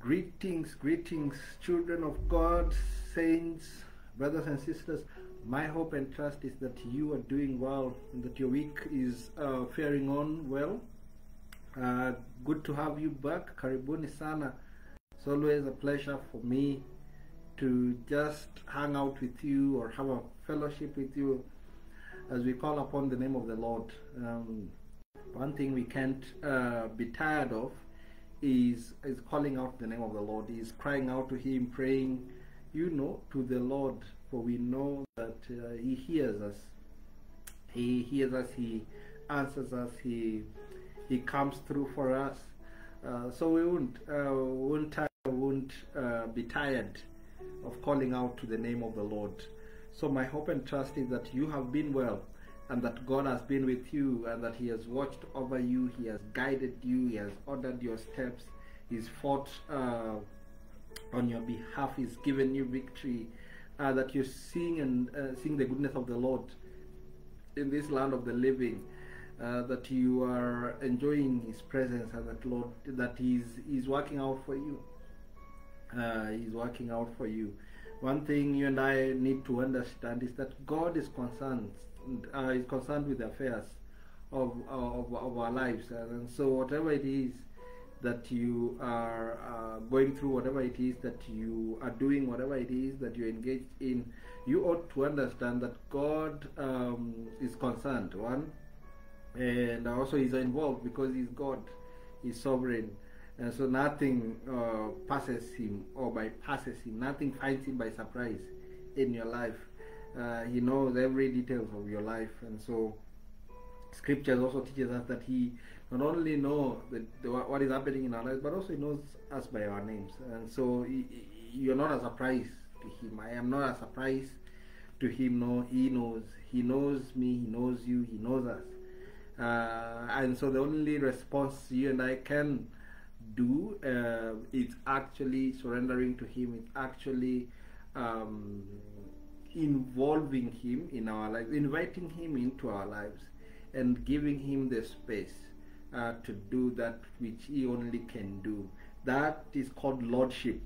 Greetings, children of God, saints, brothers and sisters. My hope and trust is that you are doing well and that your week is faring on well. Good to have you back. Karibuni sana. It's always a pleasure for me to just hang out with you or have a fellowship with you as we call upon the name of the Lord. One thing we can't be tired of is calling out the name of the Lord, is crying out to Him, praying, to the Lord, for we know that He hears us. He hears us, He answers us, He comes through for us. So we won't be tired of calling out to the name of the Lord. So my hope and trust is that you have been well, and that God has been with you, and that He has watched over you, He has guided you, He has ordered your steps, He's fought on your behalf, He's given you victory, that you're seeing the goodness of the Lord in this land of the living, that you are enjoying His presence, and that Lord, that He's working out for you. He's working out for you. One thing you and I need to understand is that God is concerned with the affairs of our lives, and so whatever it is that you are going through, whatever it is that you are doing, whatever it is that you're engaged in, you ought to understand that God is concerned, one, and also He's involved because He's God, He's sovereign, and so nothing passes Him or bypasses Him, nothing finds Him by surprise in your life. He knows every details of your life, and so Scriptures also teaches us that He not only knows what is happening in our lives, but also He knows us by our names, and so you're not a surprise to Him. I am not a surprise to Him. No, He knows me, He knows you, He knows us, and so the only response you and I can do is actually surrendering to Him. It's actually involving Him in our lives, inviting Him into our lives, and giving Him the space to do that which He only can do. That is called lordship.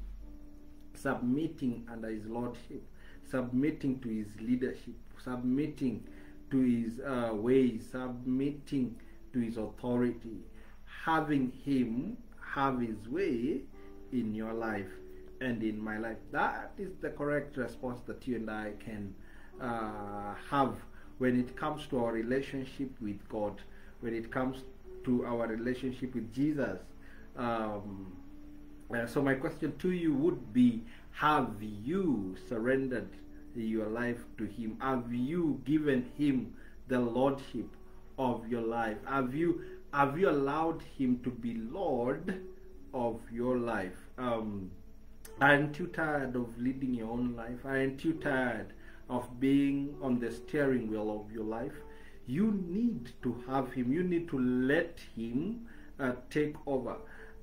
Submitting under His lordship, submitting to His leadership, submitting to His ways, submitting to His authority, having Him have His way in your life and in my life. That is the correct response that you and I can have when it comes to our relationship with God, when it comes to our relationship with Jesus. So my question to you would be, have you surrendered your life to Him? Have you given Him the lordship of your life? Have you allowed Him to be Lord of your life? Aren't you tired of leading your own life? Aren't you tired of being on the steering wheel of your life? You need to have Him. You need to let Him take over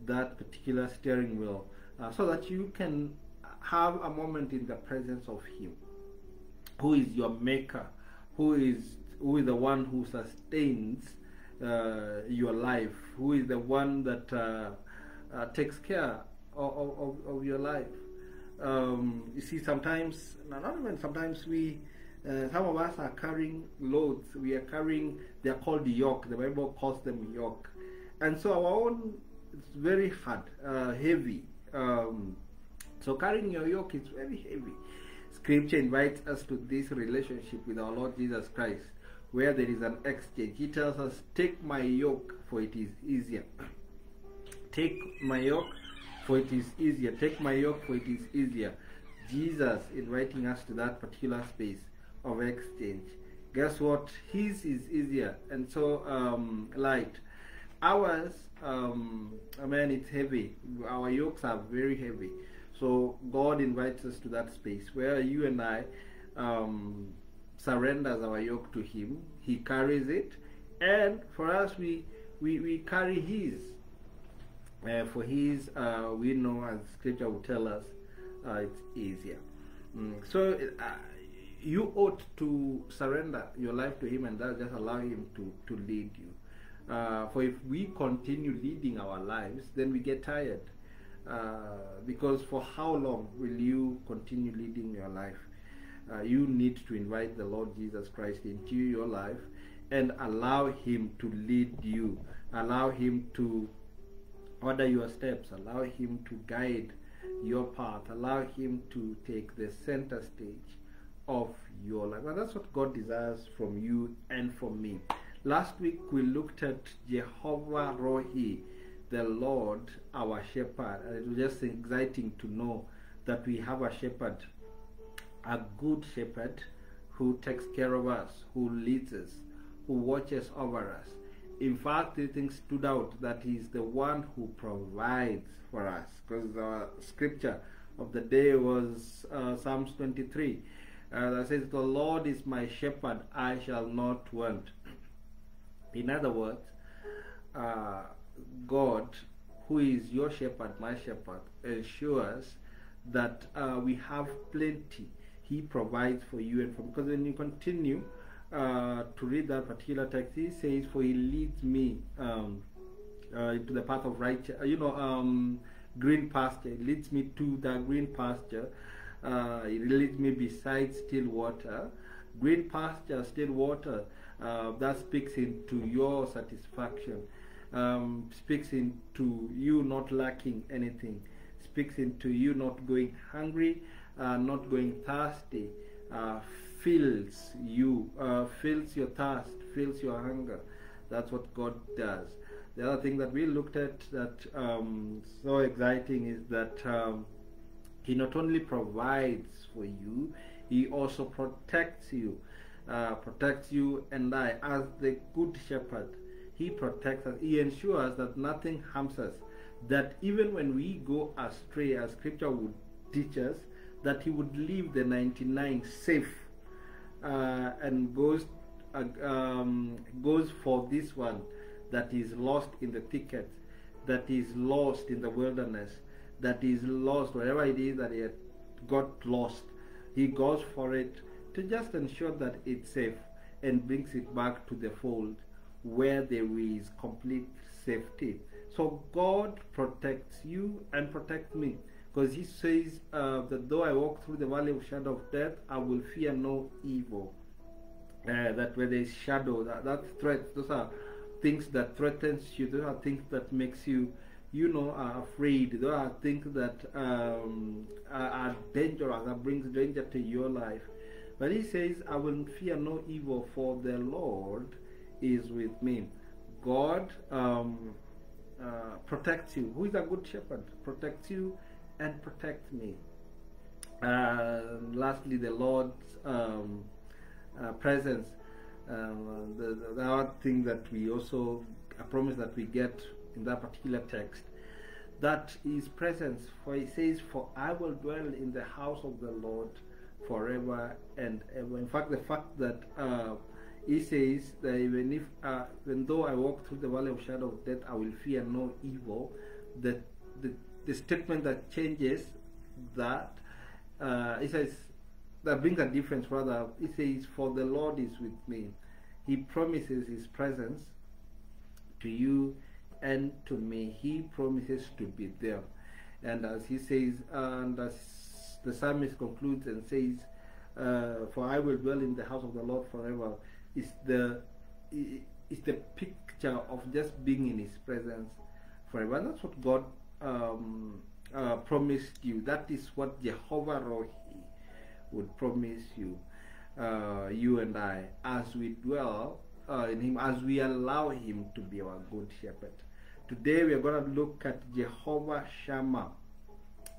that particular steering wheel, so that you can have a moment in the presence of Him, who is your maker, who is the one who sustains your life, who is the one that takes care of your life. You see, sometimes, not even sometimes, some of us are carrying loads. We are carrying, they are called yoke. The Bible calls them yoke. And so our own, it's very hard, heavy. So carrying your yoke is very heavy. Scripture invites us to this relationship with our Lord Jesus Christ, where there is an exchange. He tells us, take my yoke, for it is easier. Take my yoke, for it is easier. Take my yoke, for it is easier. Jesus inviting us to that particular space of exchange. Guess what? His is easier and so light. Ours, man, it's heavy. Our yokes are very heavy. So God invites us to that space where you and I surrenders our yoke to Him. He carries it, and for us, we carry His. For His, we know, as Scripture will tell us, it's easier. So you ought to surrender your life to Him, and that just allow Him to lead you. For if we continue leading our lives, then we get tired. Because for how long will you continue leading your life? You need to invite the Lord Jesus Christ into your life and allow Him to lead you, allow Him to order your steps, allow Him to guide your path, allow Him to take the center stage of your life. And that's what God desires from you and from me. Last week we looked at Jehovah Rohi, the Lord our shepherd, and it was just exciting to know that we have a shepherd, a good shepherd who takes care of us, who leads us, who watches over us. In fact, the thing stood out that He is the one who provides for us, because our scripture of the day was Psalms 23 that says, "The Lord is my shepherd, I shall not want." In other words, God, who is your shepherd, my shepherd, ensures that we have plenty. He provides for you and for me. Because when you continue to read that particular text, He says, "For He leads me into the path of righteousness." Green pasture. He leads me to the green pasture. He leads me beside still water. Green pasture, still water. That speaks into your satisfaction. Speaks into you not lacking anything. Speaks into you not going hungry, not going thirsty. Fills you, fills your thirst, fills your hunger. That's what God does. The other thing that we looked at that so exciting is that He not only provides for you, He also protects you. Protects you and I as the good shepherd. He protects us. He ensures that nothing harms us. That even when we go astray, as scripture would teach us, that He would leave the 99 safe and goes for this one that is lost in the thicket, that is lost in the wilderness, that is lost wherever it is that it got lost. He goes for it to just ensure that it's safe and brings it back to the fold where there is complete safety. So God protects you and protects me, because He says that though I walk through the valley of shadow of death, I will fear no evil. That where there is shadow, that threat, those are things that threatens you, those are things that makes you afraid. Those are things that are dangerous, that brings danger to your life. But He says, I will fear no evil, for the Lord is with me. God protects you. Who is a good shepherd? Protects you and protects me. Lastly, the Lord's presence. The other thing that we also, a promise that we get in that particular text, that is presence. For He says, "For I will dwell in the house of the Lord forever and ever." In fact, the fact that He says that even though I walk through the valley of shadow of death, I will fear no evil. The statement that changes that, He says, that brings a difference rather. He says, "For the Lord is with me." He promises His presence to you and to me. He promises to be there. And as He says, and as the psalmist concludes and says, "For I will dwell in the house of the Lord forever," is the picture of just being in His presence forever. And that's what God promised you. That is what Jehovah Rohi would promise you, you and I, as we dwell in Him, as we allow Him to be our good shepherd. Today we are going to look at Jehovah Shammah.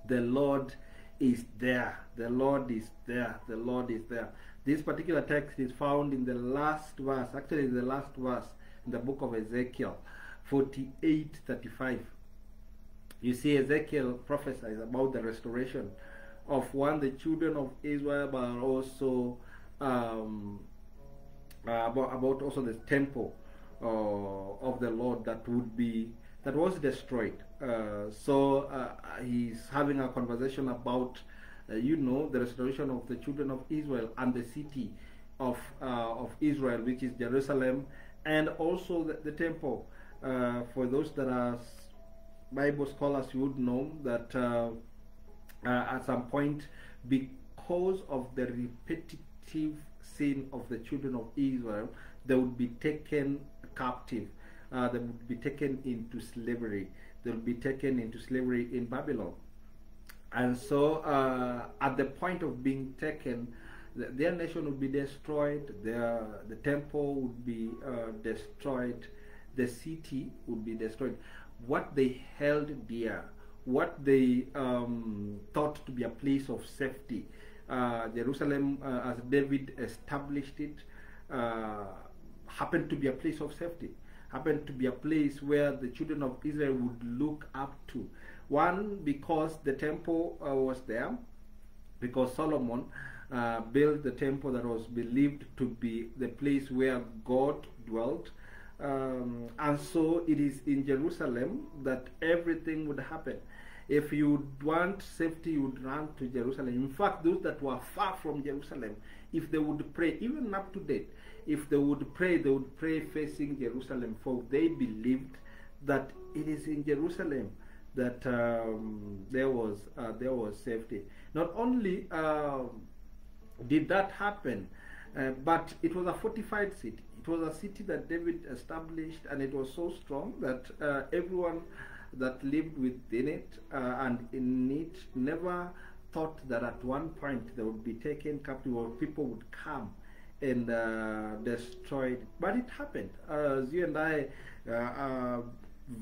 The Lord is there. The Lord is there. The Lord is there. This particular text is found in the last verse, actually the last verse in the book of Ezekiel 48:35. You see, Ezekiel prophesies about the restoration of the children of Israel, but also about also the temple of the Lord that was destroyed. So he's having a conversation about the restoration of the children of Israel and the city of Israel, which is Jerusalem, and also the temple for those that are Bible scholars would know that at some point, because of the repetitive sin of the children of Israel, they would be taken captive. They would be taken into slavery. They would be taken into slavery in Babylon. And so, at the point of being taken, their nation would be destroyed. The temple would be destroyed. The city would be destroyed. What they held dear, what they thought to be a place of safety, Jerusalem, as David established it, happened to be a place of safety, happened to be a place where the children of Israel would look up to. One, because the temple was there, because Solomon built the temple that was believed to be the place where God dwelt. And so it is in Jerusalem that everything would happen. If you want safety, you would run to Jerusalem. In fact, those that were far from Jerusalem, if they would pray, even up to date, if they would pray facing Jerusalem, for they believed that it is in Jerusalem that there was safety. Not only did that happen, but it was a fortified city. It was a city that David established, and it was so strong that everyone that lived within it and in it never thought that at one point they would be taken captive or people would come and destroy it. But it happened. As you and I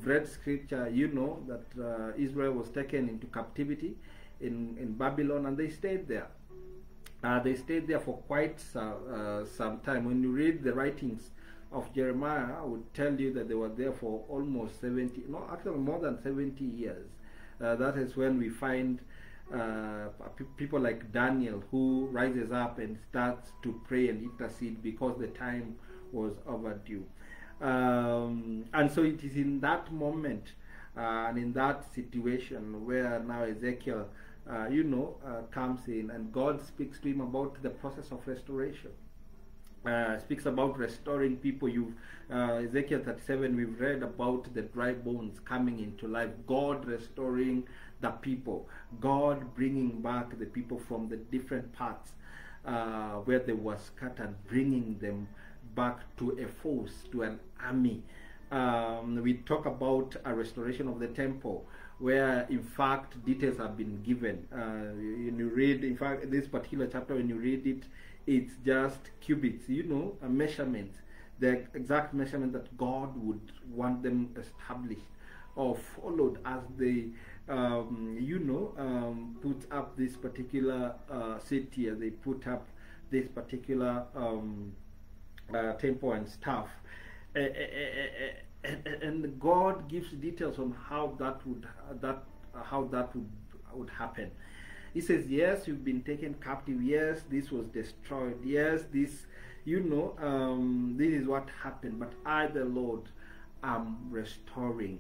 read scripture, you know that Israel was taken into captivity in Babylon, and they stayed there. They stayed there for quite some time. When you read the writings of Jeremiah, I would tell you that they were there for almost 70, no, actually more than 70 years. That is when we find people like Daniel, who rises up and starts to pray and intercede because the time was overdue. And so it is in that moment and in that situation where now Ezekiel comes in, and God speaks to him about the process of restoration. Speaks about restoring people. Ezekiel 37, we've read about the dry bones coming into life. God restoring the people. God bringing back the people from the different parts where they were scattered, bringing them back to a force, to an army. We talk about a restoration of the temple, where in fact details have been given. When you read, in fact, this particular chapter, when you read it, it's just cubits, measurements, the exact measurement that God would want them established or followed as they, put up this particular city, as they put up this particular temple and stuff. And God gives details on how that would happen. He says, yes, you've been taken captive. Yes, this was destroyed. Yes, this is what happened. But I, the Lord, am restoring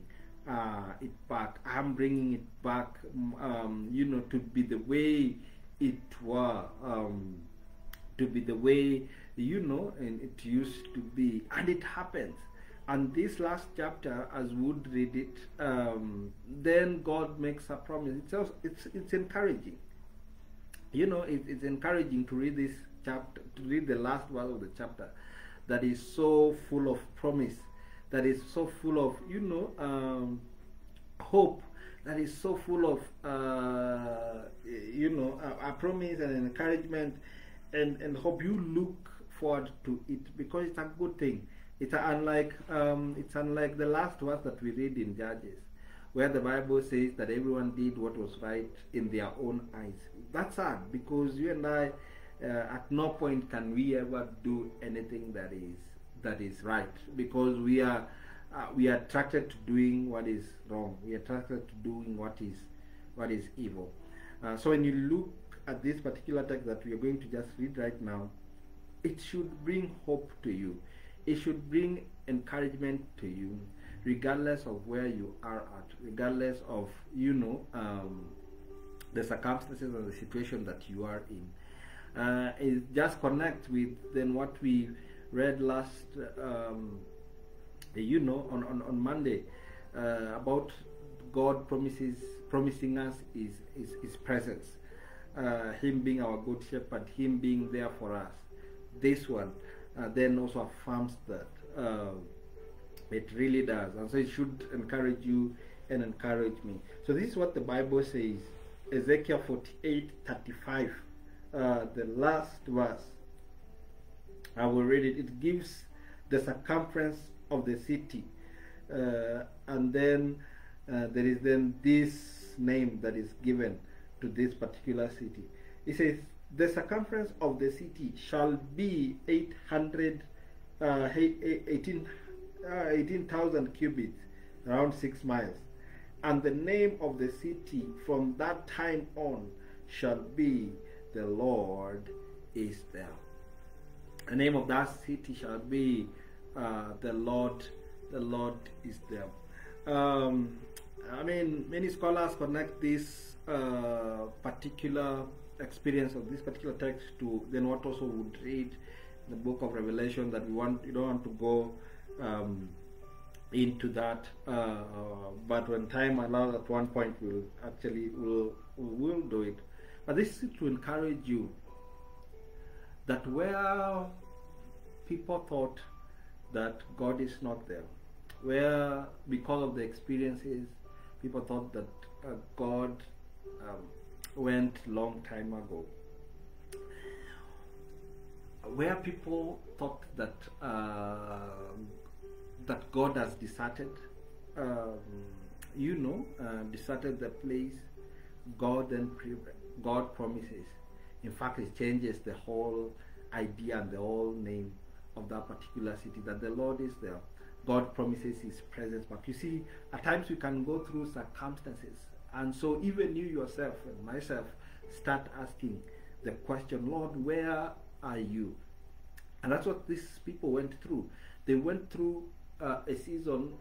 it back. I'm bringing it back, to be the way it was, to be the way, and it used to be. And it happens. And this last chapter, as we would read it, then God makes a promise. It's encouraging. It's encouraging to read this chapter, to read the last verse of the chapter, that is so full of promise, that is so full of, hope, that is so full of, a promise and an encouragement, and hope. You look forward to it because it's a good thing. It's unlike the last verse that we read in Judges, where the Bible says that everyone did what was right in their own eyes. That's sad, because you and I, at no point can we ever do anything that is right, because we are attracted to doing what is wrong. We are attracted to doing what is evil. So when you look at this particular text that we are going to just read right now, it should bring hope to you. It should bring encouragement to you, regardless of where you are at, regardless of the circumstances or the situation that you are in. It just connects with then what we read last on Monday about God promising us is His presence. Him being our good shepherd, Him being there for us. This one then also affirms that. It really does. And so it should encourage you and encourage me. So this is what the Bible says. Ezekiel 48:35, the last verse. I will read it. It gives the circumference of the city. And then there is then this name that is given to this particular city. It says, the circumference of the city shall be 18,000 cubits, around 6 miles. And the name of the city from that time on shall be, the Lord is there. The name of that city shall be, the Lord is there. I mean, many scholars connect this particular experience of this particular text to then what also would read the book of Revelation, that you don't want to go into that, but when time allows, at one point we'll do it. But this is to encourage you that where people thought that God is not there, where because of the experiences people thought that God went long time ago, where people thought that that God has deserted, deserted the place, God promises. In fact, it changes the whole idea and the whole name of that particular city, that the Lord is there. God promises His presence. But you see, at times we can go through circumstances, and so even you yourself and myself start asking the question, Lord, where are you? And that's what these people went through. They went through a season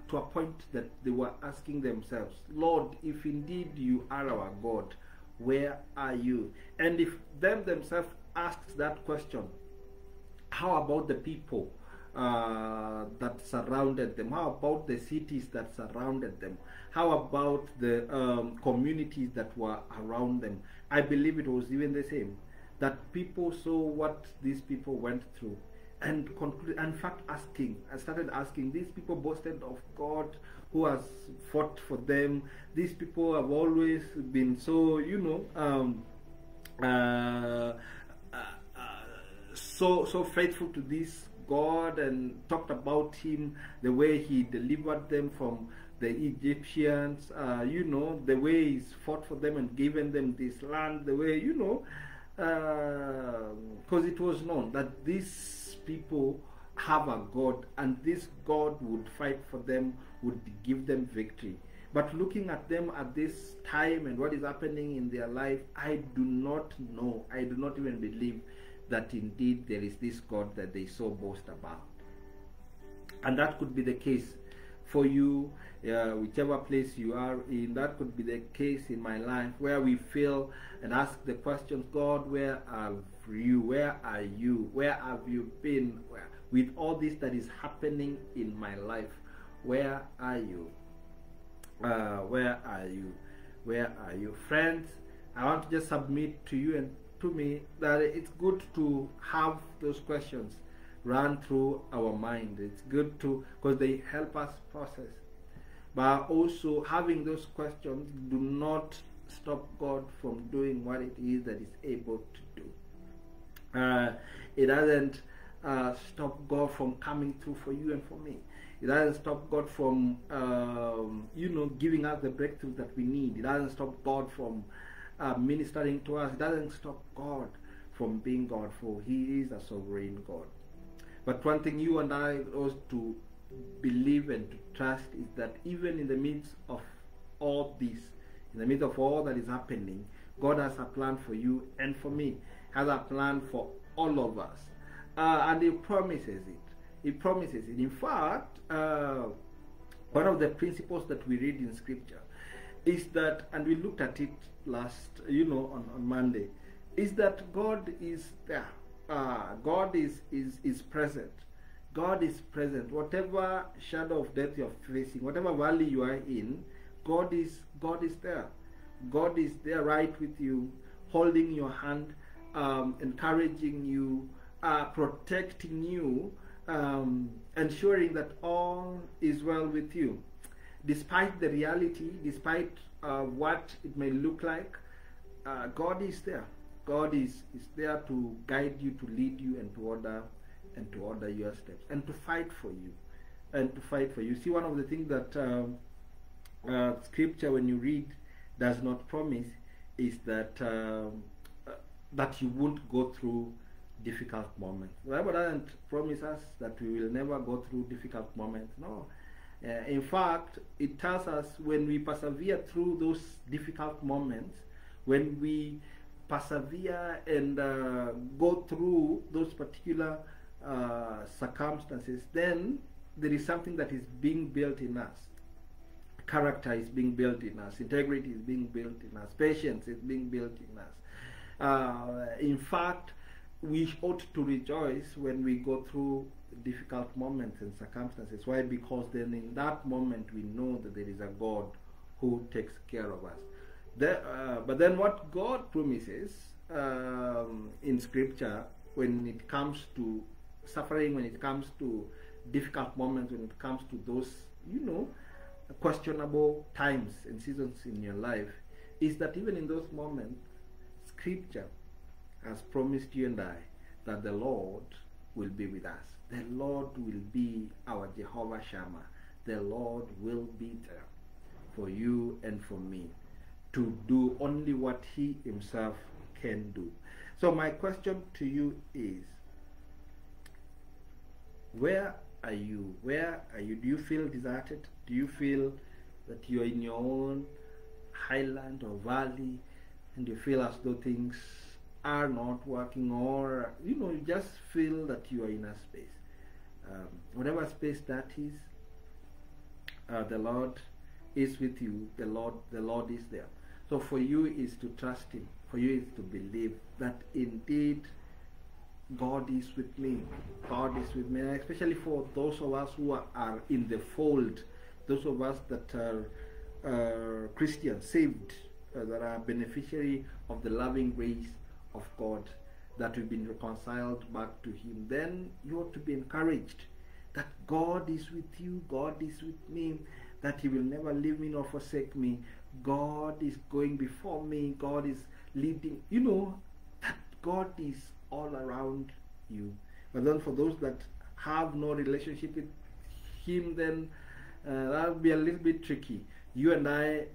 to a point that they were asking themselves, Lord, if indeed you are our God, where are you? And if them themselves asked that question, how about the people that surrounded them? How about the cities that surrounded them? How about the communities that were around them? I believe it was even the same, that people saw what these people went through and concluded, in fact, I started asking, these people boasted of God who has fought for them. These people have always been so, so faithful to this God, and talked about Him, the way He delivered them from the Egyptians, the way He's fought for them and given them this land, the way, because it was known that these people have a God, and this God would fight for them, would give them victory. But looking at them at this time and what is happening in their life, I do not know, I do not even believe that indeed there is this God that they so boast about. And that could be the case for you, whichever place you are in. That could be the case in my life, where we feel and ask the questions, God, where are you? Where are you? Where have you been? With all this that is happening in my life, where are you? Where are you? Where are you? Friends, I want to just submit to you and to me that it's good to have those questions run through our mind. It's good to, because they help us process. But also, having those questions do not stop God from doing what it is that He's able to do. It doesn't stop God from coming through for you and for me. It doesn't stop God from, giving us the breakthrough that we need. It doesn't stop God from ministering to us. It doesn't stop God from being God, for He is a sovereign God. But one thing you and I ought to believe and to trust is that even in the midst of all this, in the midst of all that is happening, God has a plan for you and for me, has a plan for all of us. And He promises it. He promises it. In fact, one of the principles that we read in Scripture is that, and we looked at it last, on Monday, is that God is there. God is present. God is present. Whatever shadow of death you're facing, whatever valley you are in, God is there. God is there right with you, holding your hand, encouraging you, protecting you, ensuring that all is well with you. Despite the reality, despite what it may look like, God is there. God is there to guide you, to lead you, and to order your steps, and to fight for you, See, one of the things that Scripture, when you read, does not promise is that that you won't go through difficult moments. The Bible doesn't promise us that we will never go through difficult moments. No. In fact, it tells us when we persevere through those difficult moments, when we persevere and go through those particular circumstances, then there is something that is being built in us. Character is being built in us. Integrity is being built in us. Patience is being built in us. In fact, we ought to rejoice when we go through difficult moments and circumstances. Why? Because then in that moment we know that there is a God who takes care of us. But then what God promises in Scripture, when it comes to suffering, when it comes to difficult moments, when it comes to those, questionable times and seasons in your life, is that even in those moments, Scripture has promised you and I that the Lord will be with us. The Lord will be our Jehovah Shammah. The Lord will be there for you and for me to do only what He Himself can do. So my question to you is, where are you? Where are you? Do you feel deserted? Do you feel that you are in your own highland or valley and you feel as though things are not working, or you just feel that you are in a space? Whatever space that is, the Lord is with you. The Lord is there. So for you is to trust Him. For you is to believe that indeed God is with me. God is with me. And especially for those of us who are in the fold, those of us that are Christians, saved, that are beneficiary of the loving grace of God, that we've been reconciled back to Him, then you ought to be encouraged that God is with you, God is with me, that He will never leave me nor forsake me. God is going before me, God is leading, that God is all around you. But then for those that have no relationship with Him, then that will be a little bit tricky. You and I,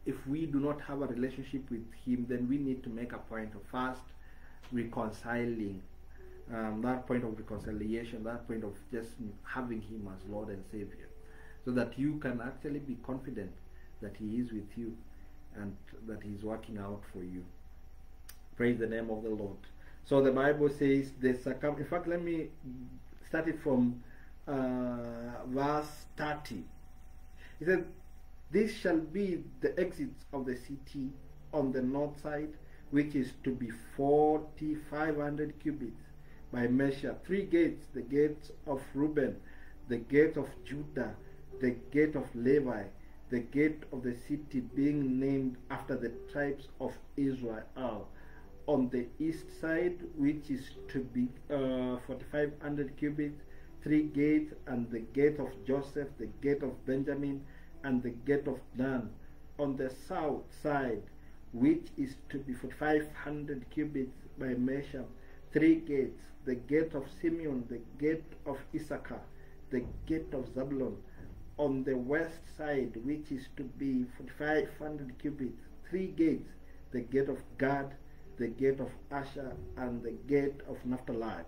if we do not have a relationship with Him, then we need to make a point of first reconciling, that point of reconciliation, that point of just having Him as Lord and Savior, so that you can actually be confident that He is with you and that He is working out for you. Praise the name of the Lord. So the Bible says, in fact, let me start it from verse 30. It says, "This shall be the exits of the city on the north side, which is to be 4,500 cubits by measure. 3 gates, the gates of Reuben, the gate of Judah, the gate of Levi, the gate of the city being named after the tribes of Israel. On the east side, which is to be 4,500 cubits, 3 gates, and the gate of Joseph, the gate of Benjamin, and the gate of Dan. On the south side, which is to be 4,500 cubits by measure, 3 gates, the gate of Simeon, the gate of Issachar, the gate of Zabulon. On the west side, which is to be 4,500 cubits, 3 gates, the gate of Gad, the gate of Asher, and the gate of Naphtali.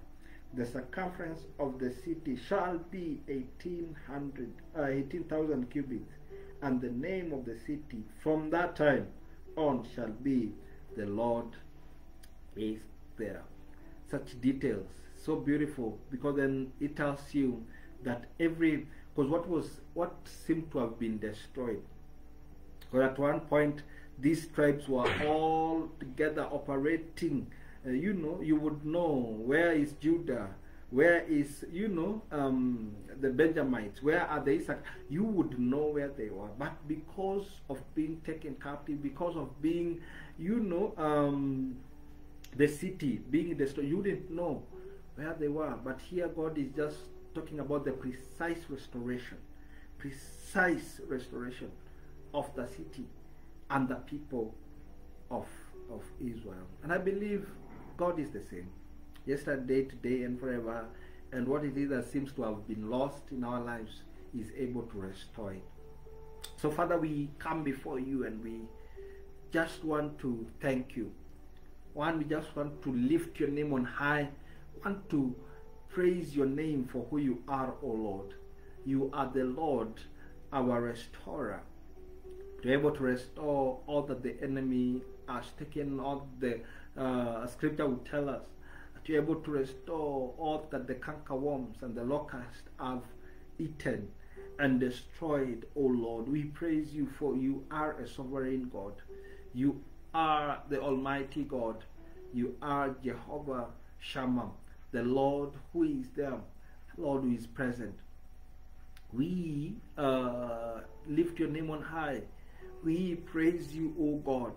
The circumference of the city shall be 18,000 cubits, and the name of the city from that time on shall be, the Lord is there." Such details, so beautiful, because then it tells you that because what seemed to have been destroyed, because at one point these tribes were all together operating. You would know where is Judah, Where is, the Benjamites? Where are the Isaac? You would know where they were. But because of being taken captive, because of being, the city being destroyed, you didn't know where they were. But here God is just talking about the precise restoration of the city and the people of Israel. And I believe God is the same, yesterday, today, and forever. And what it is that seems to have been lost in our lives is able to restore it. So Father, we come before you and we just want to thank you. One, we just want to lift your name on high, want to praise your name for who you are, O Lord. You are the Lord, our restorer. You're able to restore all that the enemy has taken, all the scripture would tell us. That you're able to restore all that the cankerworms and the locusts have eaten and destroyed, O Lord. We praise you, for you are a sovereign God. You are the Almighty God. You are Jehovah Shammah, the Lord who is there, the Lord who is present. We lift your name on high. We praise you, O God.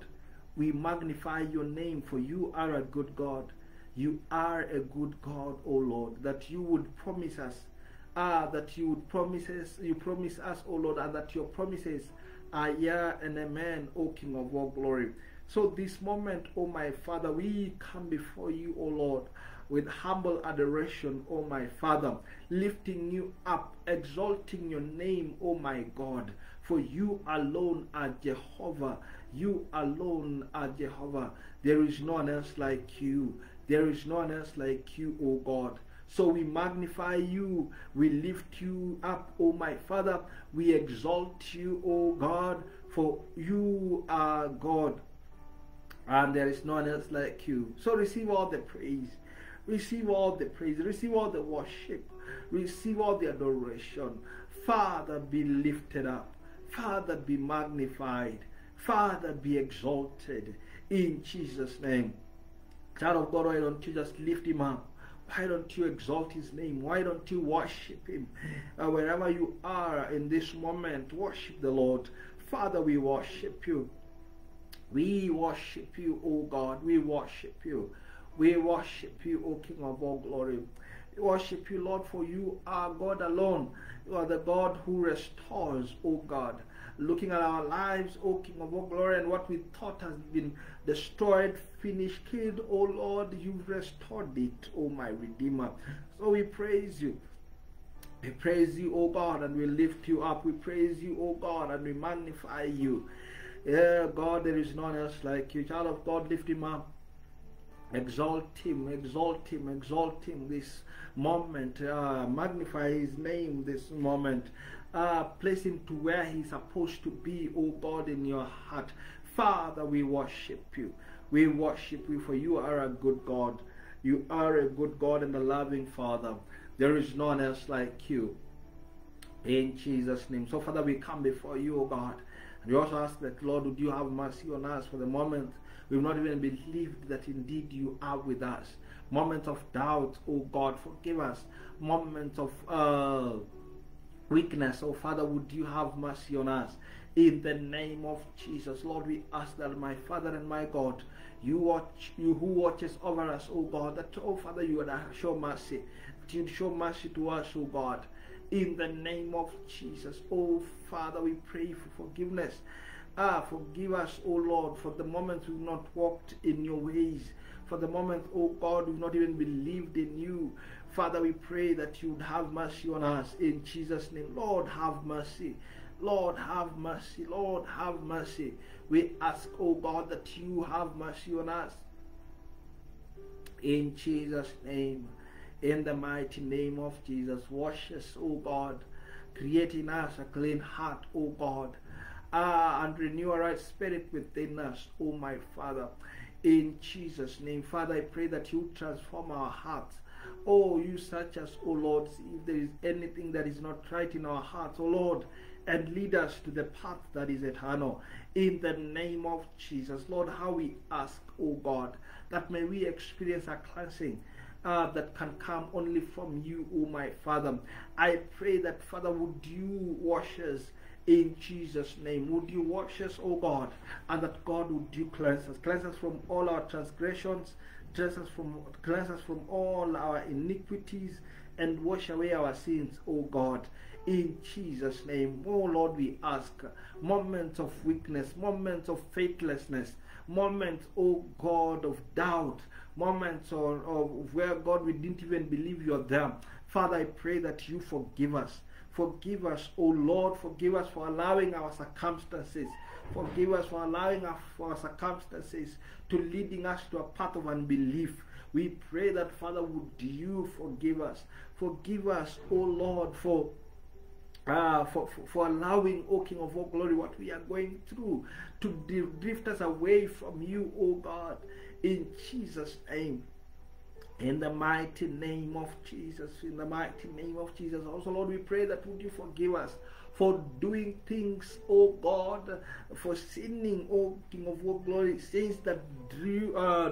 We magnify your name, for you are a good God. You are a good God, O Lord, that you would promise us, you promise us, O Lord, and that your promises are yeah and amen, O King of all glory. So this moment, O my Father, we come before you, O Lord, with humble adoration, O my Father, lifting you up, exalting your name, O my God, for you alone are Jehovah. You alone are Jehovah. There is no one else like you. There is no one else like you, O God. So we magnify you, we lift you up, O my Father. We exalt you, O God, for you are God, and there is no one else like you. So receive all the praise, receive all the praise, receive all the worship, receive all the adoration. Father, be lifted up. Father, be magnified. Father, be exalted. In Jesus' name. Child of God, why don't you just lift him up? Why don't you exalt his name? Why don't you worship him? Wherever you are in this moment, worship the Lord. Father, we worship you. We worship you, O God. We worship you. We worship you, O King of all glory. We worship you, Lord, for you are God alone. You are the God who restores, O God. Looking at our lives, O King of all glory, and what we thought has been destroyed, finished, killed, O Lord, you've restored it, O my Redeemer. So we praise you. We praise you, O God, and we lift you up. We praise you, O God, and we magnify you. Yeah, God, there is none else like you. Child of God, lift him up. Exalt him, exalt him, exalt him this moment. Magnify his name this moment. Place him to where he's supposed to be, O God, in your heart. Father, we worship you. We worship you, for you are a good God. You are a good God and a loving Father. There is none else like you. In Jesus' name. So, Father, we come before you, O God. And we also ask that, Lord, would you have mercy on us for the moment we've not even believed that indeed you are with us. Moments of doubt, O God, forgive us. Moments of weakness, oh Father, would you have mercy on us in the name of Jesus. Lord, we ask that, my Father and my God, you who watches over us, oh God, that, oh Father, you would show mercy, that you'd show mercy to us, oh God, in the name of Jesus. Oh Father, we pray for forgiveness. Forgive us, oh Lord, for the moments we've not walked in your ways, for the moment, oh God, we've not even believed in you. Father, we pray that you would have mercy on us in Jesus' name. Lord, have mercy. Lord, have mercy. Lord, have mercy. We ask, oh God, that you have mercy on us. In Jesus' name, in the mighty name of Jesus, wash us, oh God. Create in us a clean heart, oh God. And renew a right spirit within us, oh my Father. In Jesus' name, Father, I pray that you transform our hearts. Oh, you search us, oh Lord, see if there is anything that is not right in our hearts, oh Lord, and lead us to the path that is eternal. In the name of Jesus, Lord, how we ask, oh God, that may we experience a cleansing. that can come only from you, oh my Father. I pray that, Father, would you wash us in Jesus' name? Would you wash us, oh God, and that, God, would you cleanse us from all our transgressions, cleanse us from all our iniquities, and wash away our sins, oh God, in Jesus' name. Oh Lord, we ask moments of weakness, moments of faithlessness, moments, oh God, of doubt, moments of where, God, we didn't even believe you're there. Father, I pray that you forgive us. Forgive us, oh Lord. Forgive us for allowing our circumstances. Forgive us for allowing our circumstances to leading us to a path of unbelief. We pray that, Father, would you forgive us. Forgive us, oh Lord, for allowing, O King of all glory, what we are going through to drift us away from you, O God, in Jesus' name. In the mighty name of Jesus, in the mighty name of Jesus. Also, Lord, we pray that would you forgive us for doing things, oh God, for sinning, oh King of all glory, sins that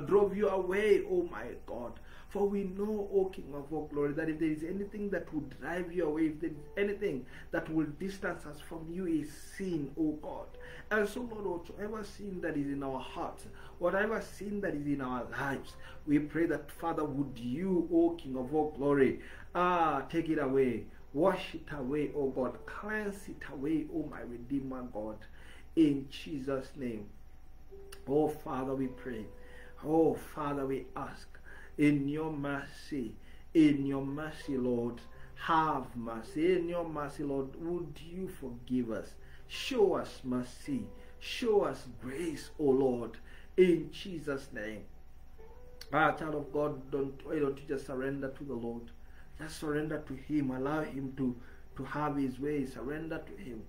drove you away, oh my God. For we know, O King of all glory, that if there is anything that would drive you away, if there is anything that will distance us from you, is sin, O God. And so, Lord, whatever sin that is in our hearts, whatever sin that is in our lives, we pray that, Father, would you, O King of all glory, take it away, wash it away, O God, cleanse it away, O my Redeemer God, in Jesus' name. Oh Father, we pray. Oh Father, we ask. In your mercy, Lord, have mercy. In your mercy, Lord, would you forgive us? Show us mercy. Show us grace, O Lord, in Jesus' name. Child of God, why don't you just surrender to the Lord? Just surrender to him. Allow him to have his way. Surrender to him.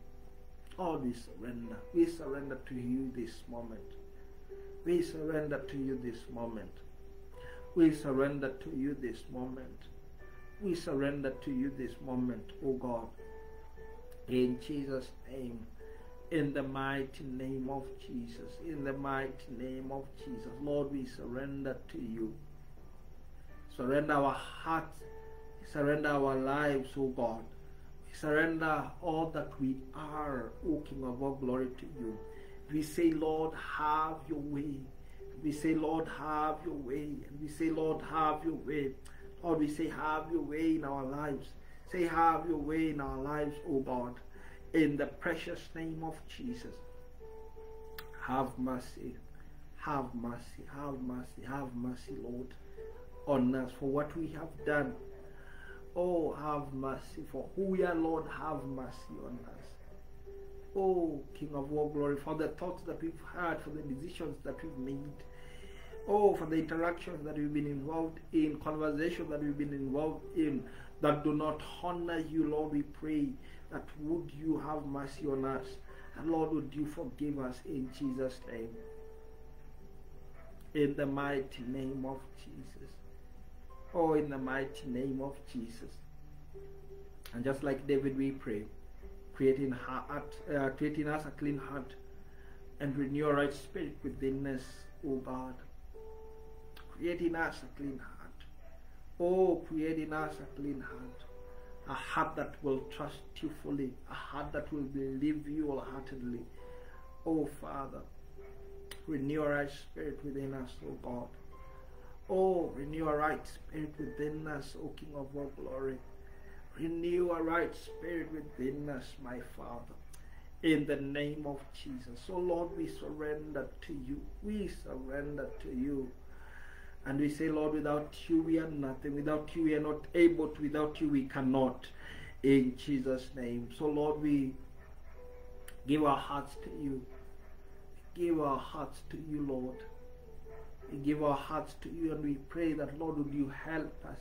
Lord, we surrender. We surrender to you this moment. We surrender to you this moment. We surrender to you this moment. We surrender to you this moment, O God. In Jesus' name. In the mighty name of Jesus. In the mighty name of Jesus. Lord, we surrender to you. Surrender our hearts. Surrender our lives, O God. We surrender all that we are, O King of all glory, to you. We say, Lord, have your way. We say, Lord, have your way. And we say, Lord, have your way. Lord, we say, have your way in our lives. Say, have your way in our lives, O God. In the precious name of Jesus. Have mercy. Have mercy. Have mercy. Have mercy, Lord, on us for what we have done. Oh, have mercy for who we are, Lord. Have mercy on us. Oh, King of all glory, for the thoughts that we've had, for the decisions that we've made. Oh, for the interactions that we've been involved in, conversations that we've been involved in that do not honor you, Lord, we pray that would you have mercy on us. And Lord, would you forgive us in Jesus' name. In the mighty name of Jesus. Oh, in the mighty name of Jesus. And just like David, we pray, creating us a clean heart and renew a right spirit within us, O God. Creating us a clean heart. Oh, creating us a clean heart. A heart that will trust you fully. A heart that will believe you wholeheartedly. Oh, Father, renew a right spirit within us, O God. Oh, renew a right spirit within us, O King of all glory. Renew a right spirit within us, my Father, in the name of Jesus. So, Lord, we surrender to you. We surrender to you. And we say, Lord, without you we are nothing. Without you we are not able to. Without you we cannot. In Jesus' name. So, Lord, we give our hearts to you. Give our hearts to you, Lord. We give our hearts to you, and we pray that, Lord, would you help us?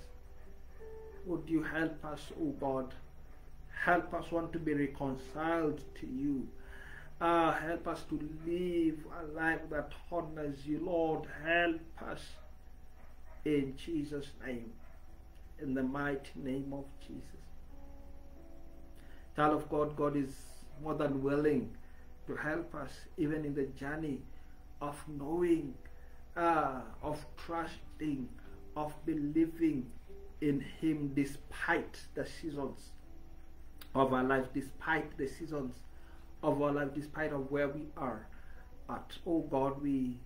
Would you help us, O God? Help us want to be reconciled to you. Help us to live a life that honors you, Lord. Help us in Jesus' name. In the mighty name of Jesus. Child of God, God is more than willing to help us even in the journey of knowing, of trusting, of believing in Him despite the seasons of our life, despite the seasons of our life, despite of where we are at. Oh God, we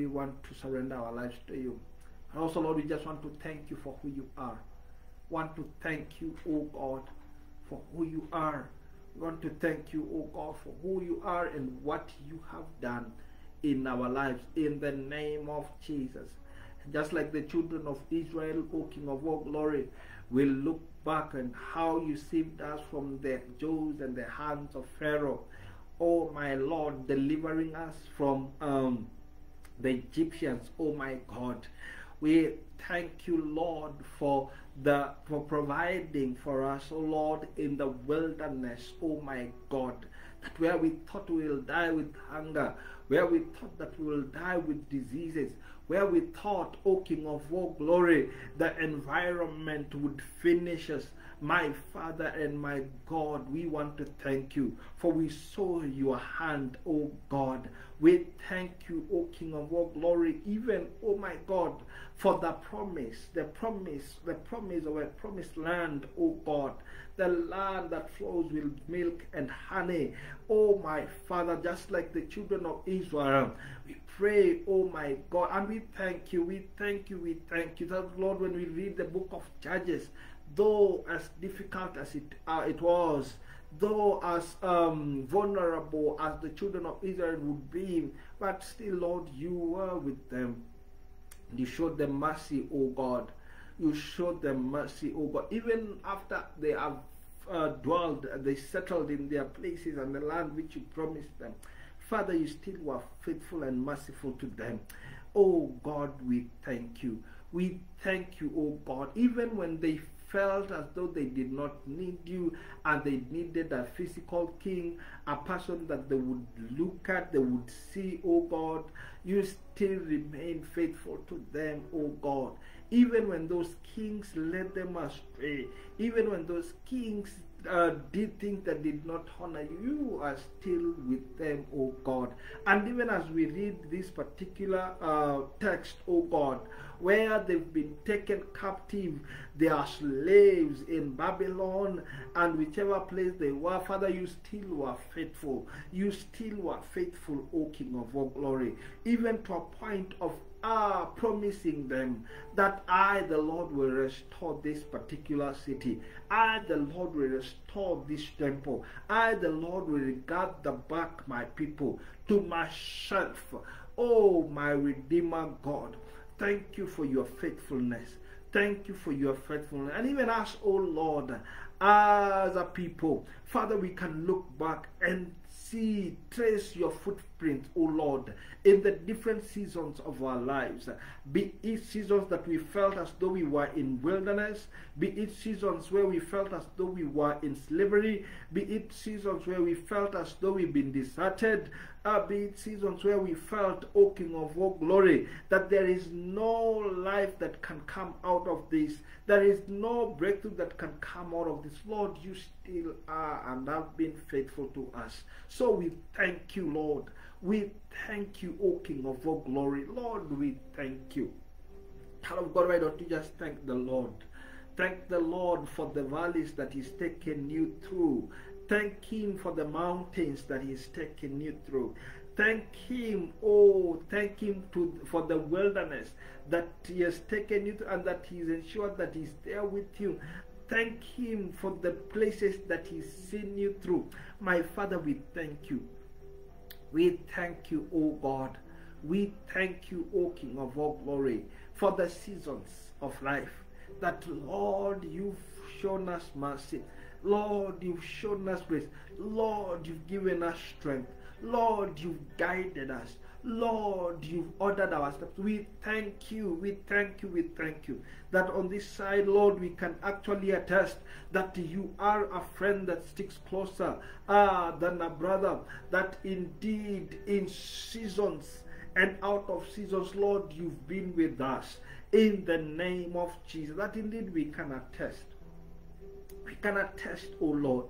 want to surrender our lives to you. And also, Lord, we just want to thank you for who you are. Want to thank you, oh God, for who you are. We want to thank you, oh God, for who you are and what you have done in our lives, in the name of Jesus. Just like the children of Israel, O King of all glory, will look back and how you saved us from the jaws and the hands of Pharaoh. Oh my Lord, delivering us from the Egyptians. Oh my God, we thank you, Lord, for providing for us, oh Lord, in the wilderness. Oh my God, that where we thought we will die with hunger, where we thought that we will die with diseases, where we thought, O King of all glory, the environment would finish us. My Father and my God, we want to thank you, for we saw your hand, O God. We thank you, O King of all glory, even, oh my God, for the promise of a promised land, O God, the land that flows with milk and honey. Oh my Father, just like the children of Israel, we pray, oh my God, and we thank you, that Lord, when we read the book of Judges, though as difficult as it was, though as vulnerable as the children of Israel would be, but still, Lord, you were with them. You showed them mercy, oh God. You showed them mercy, oh God. Even after they have they settled in their places and the land which you promised them, Father, you still were faithful and merciful to them. Oh God, we thank you. We thank you, oh God, even when they felt as though they did not need you and they needed a physical king, a person that they would look at, they would see, oh God, you still remain faithful to them, oh God. Even when those kings led them astray, even when those kings did things that did not honor you, you are still with them, oh God. And even as we read this particular text, oh God, where they've been taken captive, they are slaves in Babylon, and whichever place they were, Father, you still were faithful. You still were faithful, O King of all glory, even to a point of promising them that I, the Lord, will restore this particular city. I, the Lord, will restore this temple. I, the Lord, will gather back my people to myself. Oh, my Redeemer God, thank you for your faithfulness. Thank you for your faithfulness. And even us, oh Lord, as a people, Father, we can look back and trace your footprint, oh Lord, in the different seasons of our lives. Be it seasons that we felt as though we were in wilderness, be it seasons where we felt as though we were in slavery, be it seasons where we felt as though we've been deserted, be it seasons where we felt, O King of all glory, that there is no life that can come out of this. There is no breakthrough that can come out of this. Lord, you still are and have been faithful to us. So we thank you, Lord. We thank you, O King of all glory. Lord, we thank you. Child of God, why don't you just thank the Lord? Thank the Lord for the valleys that He's taken you through. Thank Him for the mountains that He's taken you through. Thank Him, thank Him for the wilderness that He has taken you to, and that He's ensured that He's there with you. Thank Him for the places that He's seen you through. My Father, we thank you. We thank you, O God. We thank you, O King of all glory, for the seasons of life. That, Lord, you've shown us mercy. Lord, you've shown us grace. Lord, you've given us strength. Lord, you've guided us. Lord, you've ordered our steps. We thank you, we thank you, we thank you. That on this side, Lord, we can actually attest that you are a friend that sticks closer than a brother. That indeed in seasons and out of seasons, Lord, you've been with us. In the name of Jesus, that indeed we can attest. We can attest, O Lord.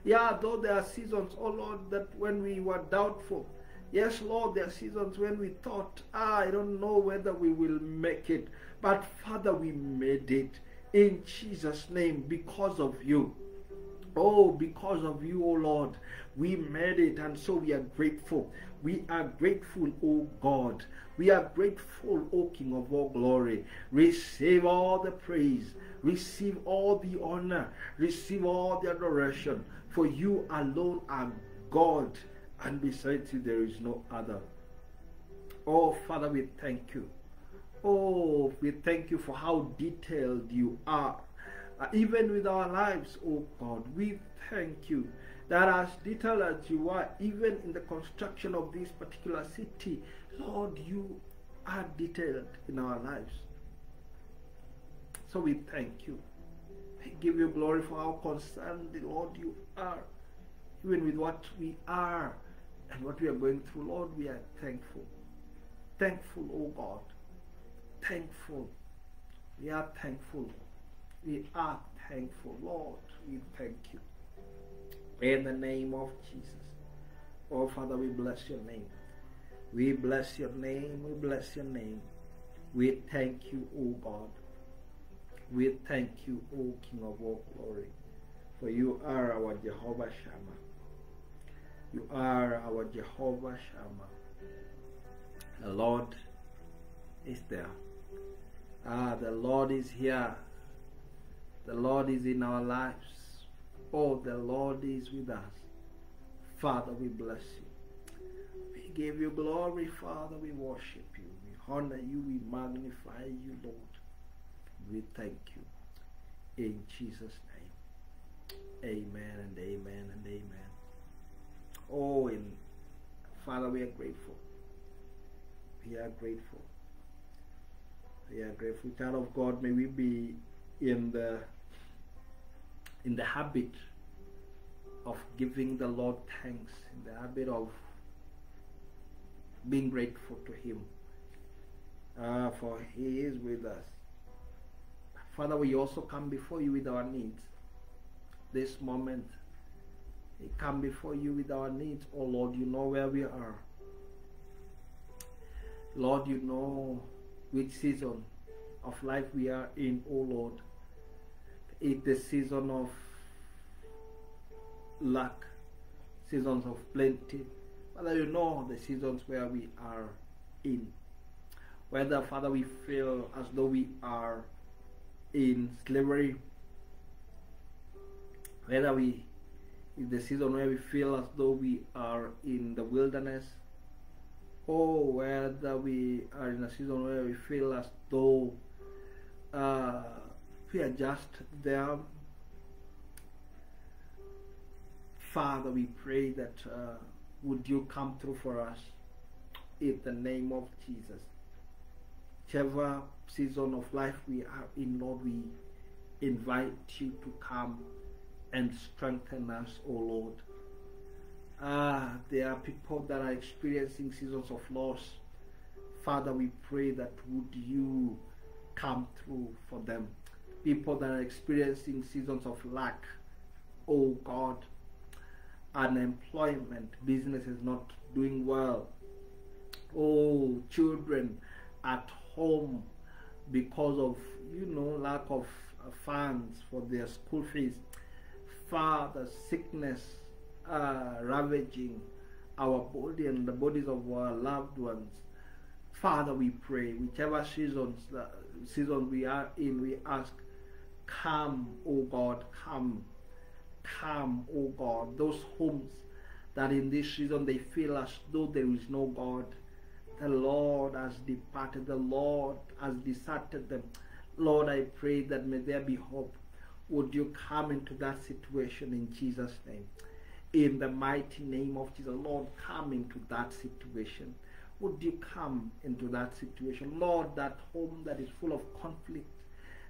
Yeah, though there are seasons, oh Lord, that when we were doubtful, Yes, Lord, there are seasons when we thought, I don't know whether we will make it. But Father, we made it in Jesus' name because of you. Oh, because of you, oh Lord, we made it, and so we are grateful. We are grateful, oh God. We are grateful, O King of all glory. Receive all the praise. Receive all the honor. Receive all the adoration. For you alone are God, and besides you there is no other. Oh, Father, we thank you. Oh, we thank you for how detailed you are. Even with our lives, oh God, we thank you that as detailed as you are, even in the construction of this particular city, Lord, you are detailed in our lives. So we thank you. We give you glory for how concerned, Lord, you are. Even with what we are and what we are going through, Lord, we are thankful. Thankful, oh God. Thankful. We are thankful. We are thankful, Lord. We thank you. In the name of Jesus. Oh, Father, we bless your name. We bless your name. We bless your name. We thank you, O God. We thank you, O King of all glory. For you are our Jehovah Shammah. You are our Jehovah Shammah. The Lord is there. The Lord is here. The Lord is in our lives. Oh, the Lord is with us. Father, we bless you. We give you glory, Father. We worship you. We honor you. We magnify you, Lord. We thank you. In Jesus' name. Amen and amen and amen. Oh, and Father, we are grateful. We are grateful. We are grateful. Child of God, may we be in the habit of giving the Lord thanks, in the habit of being grateful to him, for he is with us. Father, we also come before you with our needs. This moment, we come before you with our needs. Oh Lord, you know where we are. Lord, you know which season of life we are in, oh Lord. It's the season of lack, seasons of plenty. Father, you know the seasons where we are in. Whether, Father, we feel as though we are in slavery, whether we in the season where we feel as though we are in the wilderness, or whether we are in a season where we feel as though we are just there. Father, we pray that would you come through for us in the name of Jesus. Whichever season of life we are in, Lord, we invite you to come and strengthen us, oh Lord. There are people that are experiencing seasons of loss. Father, we pray that would you come through for them. People that are experiencing seasons of lack, oh God, unemployment, business is not doing well. Oh, children at home because of, lack of funds for their school fees. Father, sickness ravaging our body and the bodies of our loved ones. Father, we pray, whichever season we are in, we ask, come, oh God, come, oh God. Those homes that in this season they feel as though there is no God. The Lord has departed, the Lord has deserted them. Lord, I pray that may there be hope. Would you come into that situation in Jesus' name? In the mighty name of Jesus, Lord, come into that situation. Would you come into that situation? Lord, that home that is full of conflict,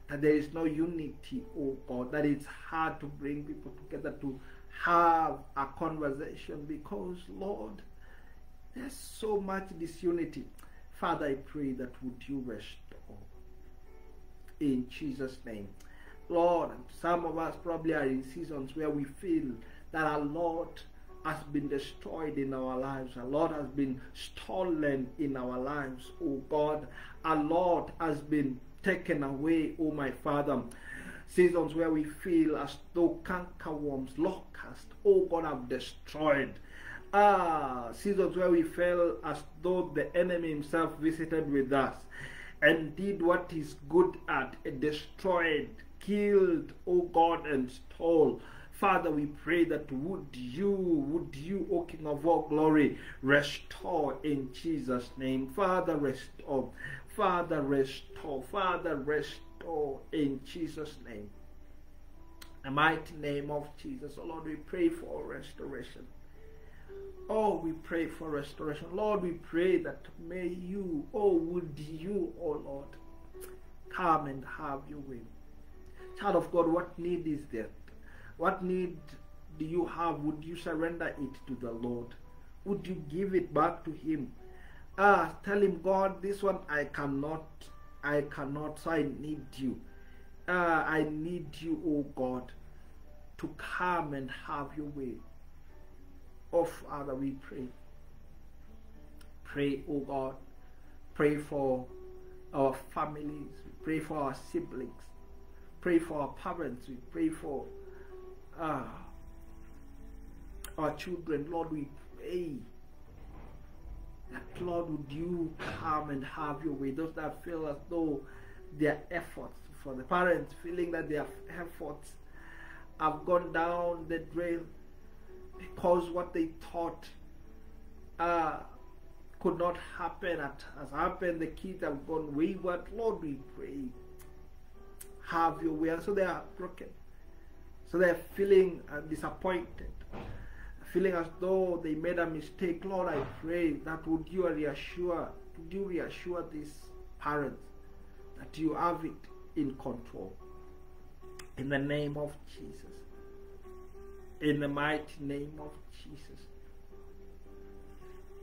that there is no unity, oh God, that it's hard to bring people together to have a conversation because, Lord, there's so much disunity. Father, I pray that would you restore in Jesus' name. Lord, some of us probably are in seasons where we feel that our Lord, has been destroyed in our lives. A lot has been stolen in our lives, oh God. A lot has been taken away, oh my Father. Seasons where we feel as though cankerworms, locusts, oh God, have destroyed. Seasons where we felt as though the enemy himself visited with us and did what he's good at, destroyed, killed, oh God, and stole. Father, we pray that would you, O King of all glory, restore in Jesus' name. Father, restore. Father, restore. Father, restore in Jesus' name. In the mighty name of Jesus. Oh Lord, we pray for restoration. Oh, we pray for restoration. Lord, we pray that may you, would you, Lord, come and have your way. Child of God, what need is there? What need do you have? Would you surrender it to the Lord? Would you give it back to him? Tell him, God, this one I cannot, so I need you. I need you, oh God, to come and have your way. Oh Father, we pray. Pray, oh God. Pray for our families. We pray for our siblings. Pray for our parents. We pray for our children. Lord, we pray that, Lord, would you come and have your way. Those that feel as though their efforts, for the parents feeling that their efforts have gone down the drain because what they thought could not happen has happened. The kids have gone wayward. Lord, we pray, have your way. And so they are broken. So they are feeling disappointed, feeling as though they made a mistake. Lord, I pray that would you reassure these parents that you have it in control. In the name of Jesus. In the mighty name of Jesus.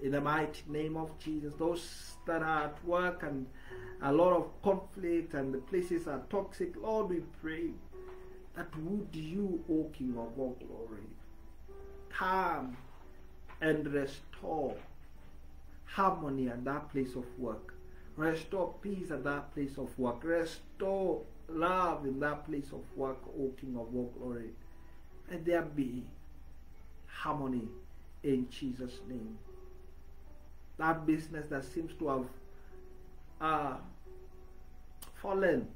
In the mighty name of Jesus. Those that are at work and a lot of conflict and the places are toxic, Lord, we pray that would you, O King of all glory, come and restore harmony at that place of work. Restore peace at that place of work. Restore love in that place of work, O King of all glory. Let there be harmony in Jesus' name. That business that seems to have fallen,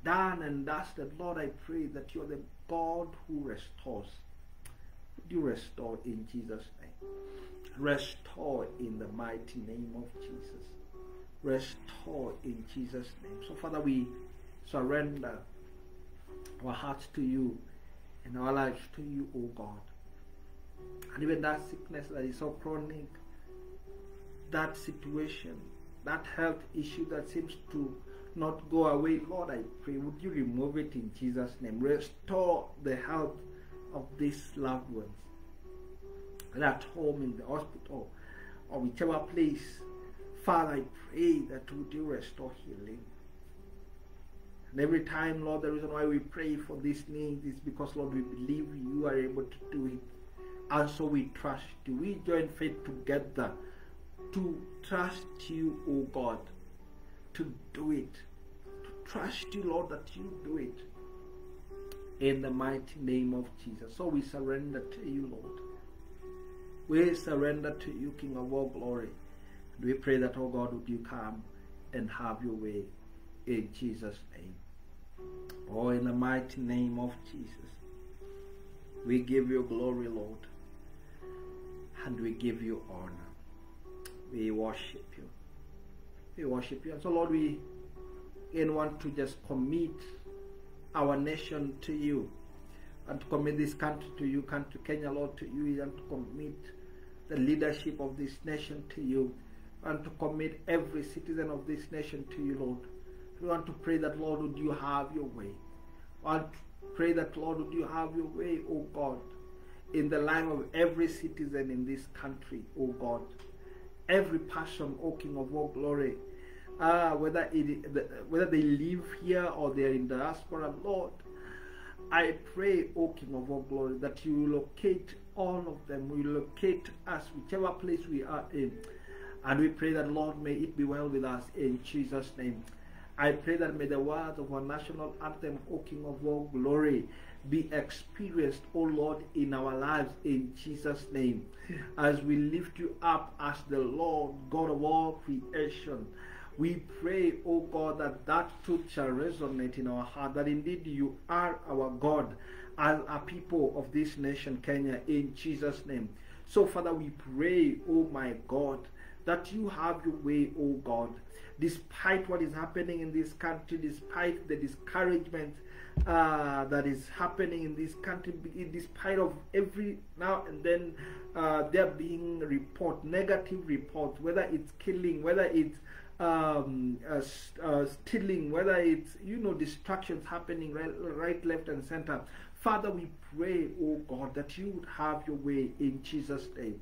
done and dusted, Lord, I pray that you're the God who restores. Would you restore in Jesus' name? Restore in the mighty name of Jesus. Restore in Jesus' name. So, Father, we surrender our hearts to you and our lives to you, O God. And even that sickness that is so chronic, that situation, that health issue that seems to not go away, Lord, I pray, would you remove it in Jesus' name? Restore the health of these loved ones, whether at home, in the hospital, or whichever place. Father, I pray that would you restore healing. And every time, Lord, the reason why we pray for this need is because, Lord, we believe you are able to do it. And so we trust you. We join faith together to trust you, O God, to do it. To trust you, Lord, that you do it. In the mighty name of Jesus. So we surrender to you, Lord. We surrender to you, King of all glory. And we pray that, oh God, would you come and have your way in Jesus' name. Oh, in the mighty name of Jesus. We give you glory, Lord. And we give you honor. We worship you. We worship you. And so, Lord, we again want to just commit our nation to you. And to commit this country to you, country Kenya, Lord, to you. And to commit the leadership of this nation to you. And to commit every citizen of this nation to you, Lord. We want to pray that, Lord, would you have your way. We want to pray that, Lord, would you have your way, O God, in the life of every citizen in this country, O God. Every person, O King of all glory, whether they live here or they're in diaspora, Lord, I pray, O King of all glory, that you will locate all of them. You will locate us, whichever place we are in. And we pray that, Lord, may it be well with us in Jesus' name. I pray that may the words of our national anthem, O King of all glory, be experienced, O Lord, in our lives in Jesus' name. As we lift you up as the Lord, God of all creation, we pray, O God, that that truth shall resonate in our heart, that indeed you are our God as a people of this nation, Kenya, in Jesus' name. So, Father, we pray, O my God, that you have your way, O God, despite what is happening in this country, despite the discouragement that is happening in this country, despite of every now and then there being negative reports, whether it's killing, whether it's stealing, whether it's distractions happening right, left, and center. Father, we pray, oh God, that you would have your way in Jesus' name,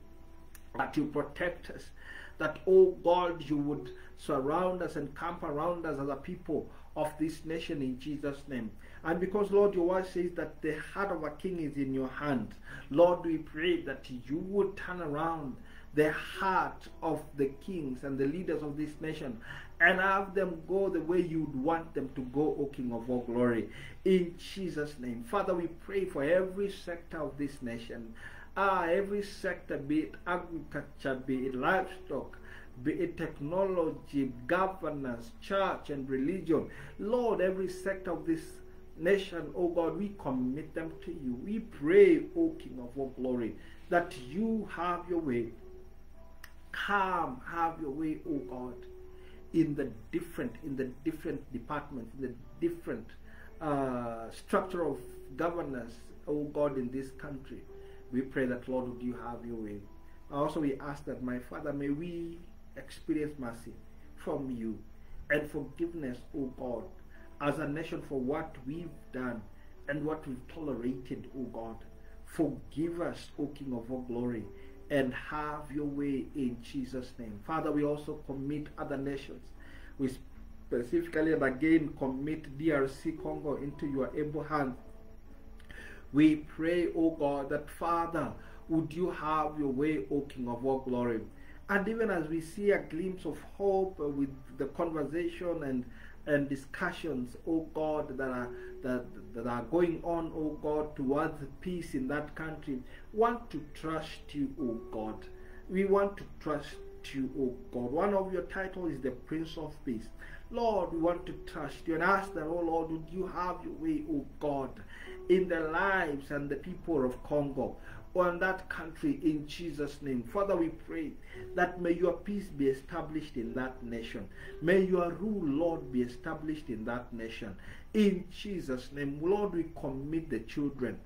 that you protect us, that, oh God, you would surround us and camp around us as a people of this nation in Jesus' name. And because, Lord, your word says that the heart of a king is in your hand, Lord, we pray that you would turn around the heart of the kings and the leaders of this nation and have them go the way you would want them to go, O King of all glory, in Jesus' name. Father, we pray for every sector of this nation, every sector, be it agriculture, be it livestock, be it technology, governance, church, and religion. Lord, every sector of this nation, oh God, we commit them to you. We pray, O King of all glory, that you have your way. Come, have your way, O God, in the different departments, in the different structure of governance, O God, in this country. We pray that, Lord, would you have your way. Also, we ask that, my Father, may we experience mercy from you and forgiveness, O God, as a nation for what we've done and what we've tolerated, O God. Forgive us, O King of all glory, and have your way in Jesus' name. Father, we also commit other nations. We specifically and again commit DRC Congo into your able hands. We pray, O God, that, Father, would you have your way, O King of all glory. And even as we see a glimpse of hope with the conversation and discussions, oh God, that are going on, oh God, towards peace in that country, want to trust you, oh God. We want to trust you, oh God. One of your titles is the Prince of Peace. Lord, we want to trust you and ask that, oh Lord, would you have your way, oh God, in the lives and the people of Congo, on that country, in Jesus' name. Father, we pray that may your peace be established in that nation. May your rule, Lord, be established in that nation. In Jesus' name, Lord, we commit the children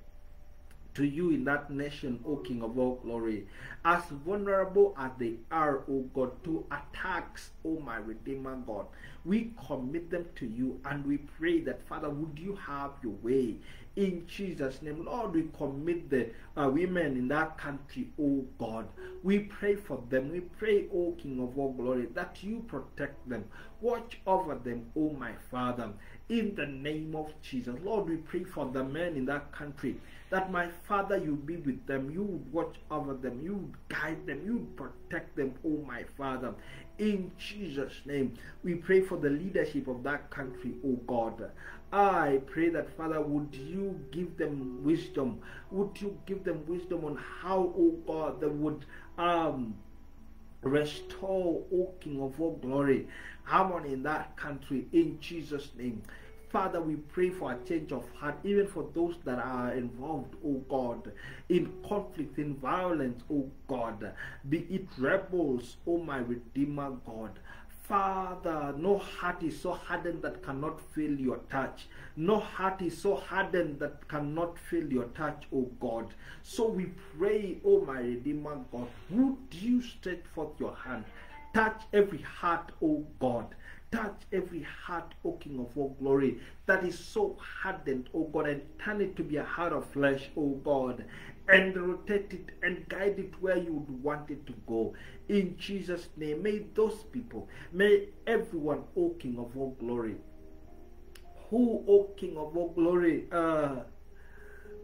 to you in that nation, O King of all glory. As vulnerable as they are, O God, to attacks, O my Redeemer God, we commit them to you and we pray that, Father, would you have your way in Jesus' name. Lord, we commit the women in that country, O God. We pray for them. We pray, O King of all glory, that you protect them. Watch over them, O my Father, in the name of Jesus. Lord, we pray for the men in that country, that, my Father, you be with them. You would watch over them. You would guide them. You would protect them, O my Father. In Jesus' name, we pray for the leadership of that country, O God. I pray that, Father, would you give them wisdom? Would you give them wisdom on how, O God, they would restore, O King of all glory, harmony in that country, in Jesus' name. Father, we pray for a change of heart, even for those that are involved, O God, in conflict, in violence, O God, be it rebels, O my Redeemer God. Father, no heart is so hardened that cannot feel your touch. No heart is so hardened that cannot feel your touch, O God. So we pray, O my Redeemer God, would you stretch forth your hand, touch every heart, O God. Touch every heart, O King of all glory, that is so hardened, O God, and turn it to be a heart of flesh, O God, and rotate it and guide it where you would want it to go. In Jesus' name, may those people, may everyone, O King of all glory, who, O King of all glory,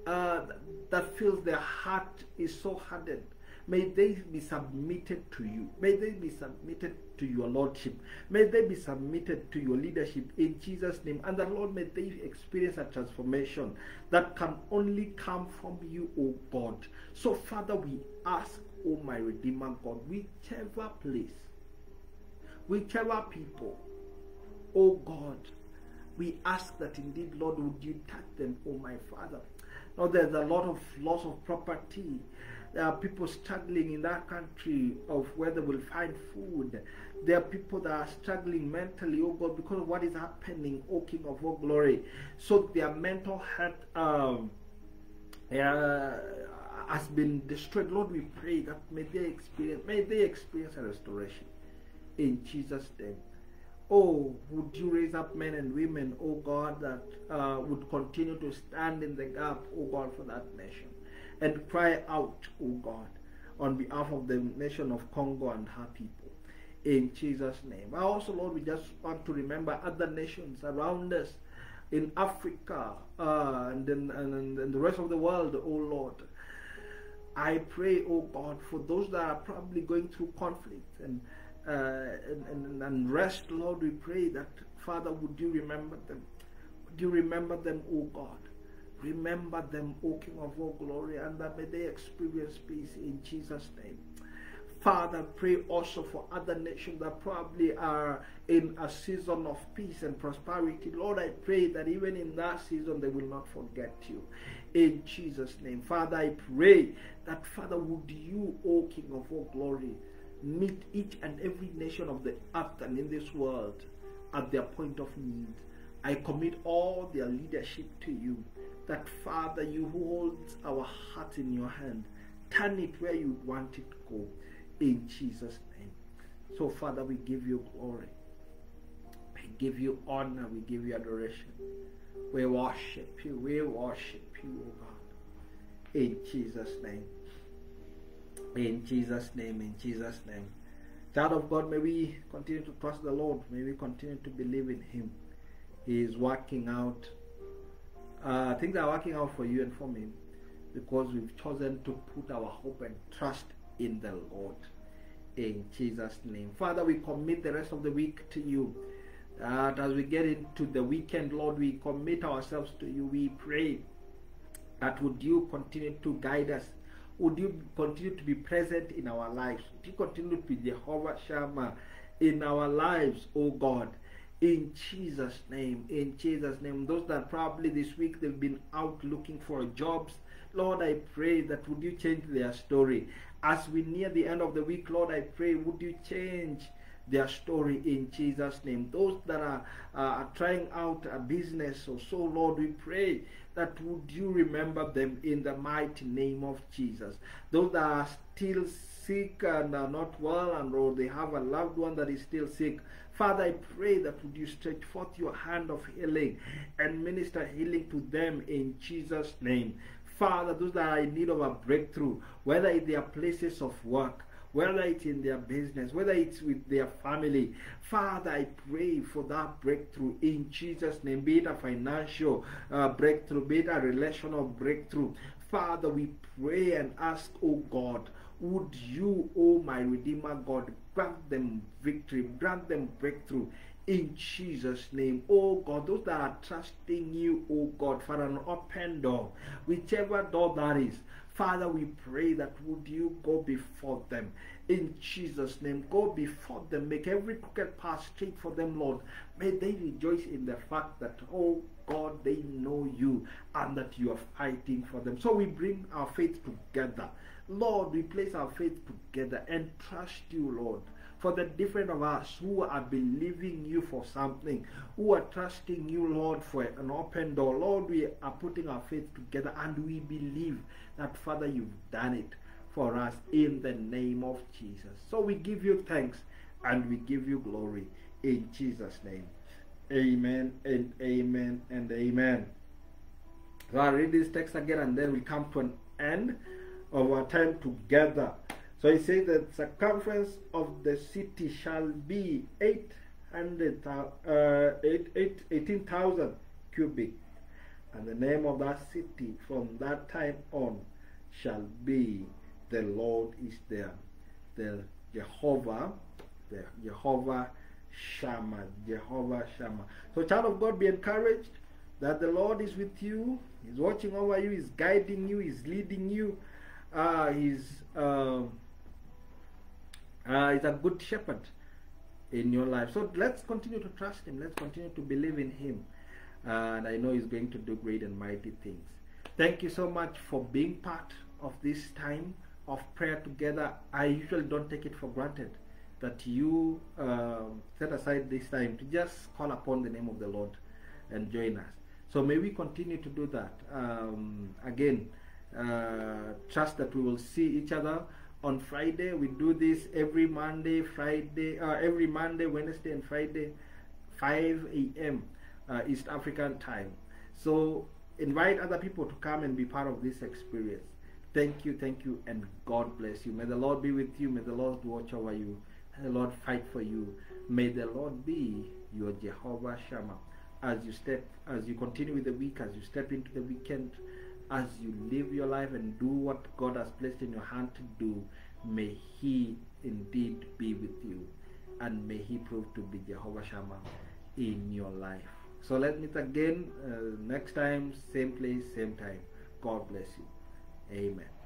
uh, that feels their heart is so hardened, may they be submitted to you. May they be submitted to your lordship. May they be submitted to your leadership in Jesus' name. And the Lord, may they experience a transformation that can only come from you, O God. So, Father, we ask, O my Redeemer God, whichever place, whichever people, O God, we ask that indeed, Lord, would you touch them, O my Father. Lord, there's a lot of loss of property. There are people struggling in that country of where they will find food. There are people that are struggling mentally, oh God, because of what is happening, O King of all glory. So their mental health has been destroyed. Lord, we pray that may they experience a restoration in Jesus' name. Oh, would you raise up men and women, oh God, that would continue to stand in the gap, oh God, for that nation, and cry out, oh God, on behalf of the nation of Congo and her people, in Jesus' name. Also, Lord, we just want to remember other nations around us in Africa and the rest of the world, oh Lord. I pray, oh God, for those that are probably going through conflict and rest, Lord, we pray that, Father, would you remember them? Would you remember them, O God? Remember them, O King of all glory, and that may they experience peace in Jesus' name. Father, pray also for other nations that probably are in a season of peace and prosperity. Lord, I pray that even in that season they will not forget you. In Jesus' name. Father, I pray that, Father, would you, O King of all glory, meet each and every nation of the earth and in this world at their point of need. I commit all their leadership to you, that, Father, you who holds our heart in your hand, turn it where you want it to go, in Jesus' name. So, Father, we give you glory, we give you honor, we give you adoration. We worship you, O God, in Jesus' name. In Jesus' name, in Jesus' name. Child of God, may we continue to trust the Lord. May we continue to believe in Him. He is working out. Things are working out for you and for me because we've chosen to put our hope and trust in the Lord. In Jesus' name. Father, we commit the rest of the week to you. As we get into the weekend, Lord, we commit ourselves to you. We pray that would you continue to guide us. Would you continue to be present in our lives? Would you continue to be Jehovah Shammah in our lives, oh God? In Jesus' name, in Jesus' name. Those that probably this week they've been out looking for jobs, Lord, I pray that would you change their story. As we near the end of the week, Lord, I pray, would you change their story in Jesus' name. Those that are trying out a business or so, Lord, we pray that would you remember them in the mighty name of Jesus. Those that are still sick and are not well, and or they have a loved one that is still sick, Father, I pray that would you stretch forth your hand of healing and minister healing to them in Jesus' name. Father, those that are in need of a breakthrough, whether in their places of work, whether it's in their business, whether it's with their family, Father, I pray for that breakthrough in Jesus' name. Be it a financial breakthrough, be it a relational breakthrough. Father, we pray and ask, oh God, would you, oh my Redeemer God, grant them victory, grant them breakthrough in Jesus' name. Oh God, those that are trusting you, oh God, for an open door, whichever door that is, Father, we pray that would you go before them in Jesus' name. Go before them. Make every crooked path straight for them, Lord. May they rejoice in the fact that, oh God, they know you and that you are fighting for them. So we bring our faith together. Lord, we place our faith together and trust you, Lord. For the different of us who are believing you for something, who are trusting you, Lord, for an open door, Lord, we are putting our faith together and we believe that, Father, you've done it for us in the name of Jesus. So we give you thanks and we give you glory in Jesus' name. Amen and amen and amen. So I'll read this text again and then we come to an end of our time together. So he says that circumference of the city shall be 18,000 cubic, And the name of that city from that time on shall be, the Lord is there. The Jehovah Shammah. Jehovah Shammah. So, child of God, be encouraged that the Lord is with you. He's watching over you. He's guiding you. He's leading you. He's a good shepherd in your life. So let's continue to trust Him. Let's continue to believe in Him. And I know He's going to do great and mighty things. Thank you so much for being part of this time of prayer together. I usually don't take it for granted that you set aside this time to just call upon the name of the Lord and join us. So may we continue to do that. Again, trust that we will see each other on Friday. We do this every Monday, Wednesday, and Friday, 5 a.m. East African time. So invite other people to come and be part of this experience. Thank you, and God bless you. May the Lord be with you. May the Lord watch over you. May the Lord fight for you. May the Lord be your Jehovah Shammah. As you continue with the week, as you step into the weekend, as you live your life and do what God has placed in your hand to do, may He indeed be with you, and may He prove to be Jehovah Shammah in your life. So let's meet again next time, same place, same time. God bless you. Amen.